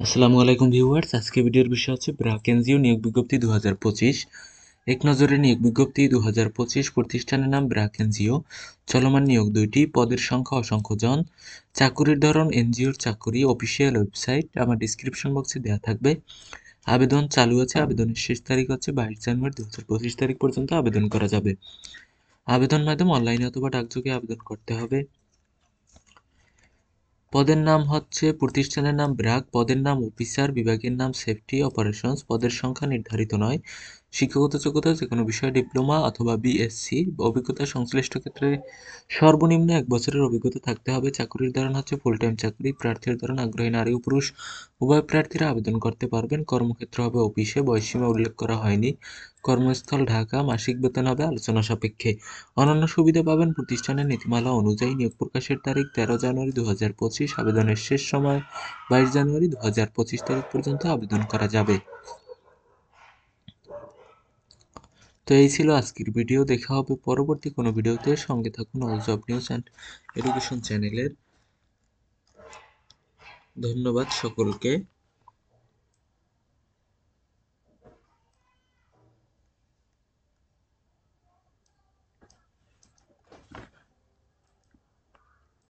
আসসালামু আলাইকুম ভিউয়ার্স, আজকে ভিডিওর বিষয় হচ্ছে ব্র্যাক এনজিও নিয়োগ বিজ্ঞপ্তি 2025। এক নজরে নিয়োগ বিজ্ঞপ্তি 2025। প্রতিষ্ঠানের নাম ব্র্যাক এনজিও। চলমান নিয়োগ 2টি, পদের সংখ্যা অসংখ্য জন। চাকুরির ধরন এনজিওর চাকুরি। অফিসিয়াল ওয়েবসাইট আমার ডিসক্রিপশন বক্সে দেওয়া থাকবে। আবেদন চালু আছে। আবেদনের শেষ তারিখ হচ্ছে 22 জানুয়ারি 2025 তারিখ পর্যন্ত আবেদন করা যাবে। আবেদন মাধ্যম অনলাইনে অথবা ডাকযোগে আবেদন করতে হবে। পদের নাম হচ্ছে, প্রতিষ্ঠানের নাম ব্র্যাক, পদের নাম অফিসার, বিভাগের নাম সেফটি অপারেশনস। পদের সংখ্যা নির্ধারিত নয়। শিক্ষাগত যোগ্যতা যে কোনো বিষয়ে ডিপ্লোমা অথবা বিএসসি। অভিজ্ঞতা সংশ্লিষ্ট ক্ষেত্রে সর্বনিম্ন 1 বছরের অভিজ্ঞতা থাকতে হবে। চাকরির ধরন হচ্ছে ফুল টাইম চাকরি। প্রার্থীর ধরন আগ্রহী নারী ও পুরুষ উভয় প্রার্থীরা আবেদন করতে পারবেন। কর্মক্ষেত্র হবে অফিসে। বয়সসীমা উল্লেখ করা হয়নি। কর্মস্থল ঢাকা। মাসিক বেতন হবে আলোচনা সাপেক্ষে। অন্যান্য সুবিধা পাবেন প্রতিষ্ঠানের নীতিমালা অনুযায়ী। নিয়োগ প্রকাশের তারিখ 13 জানুয়ারি 2025। আবেদনের শেষ সময় 22 জানুয়ারি 2025 তারিখ পর্যন্ত আবেদন করা যাবে। তো এই ছিল আজকের ভিডিও। দেখা হবে পরবর্তী কোনো ভিডিওতে। সঙ্গে থাকুন all job news and education চ্যানেলের। ধন্যবাদ সকলকে।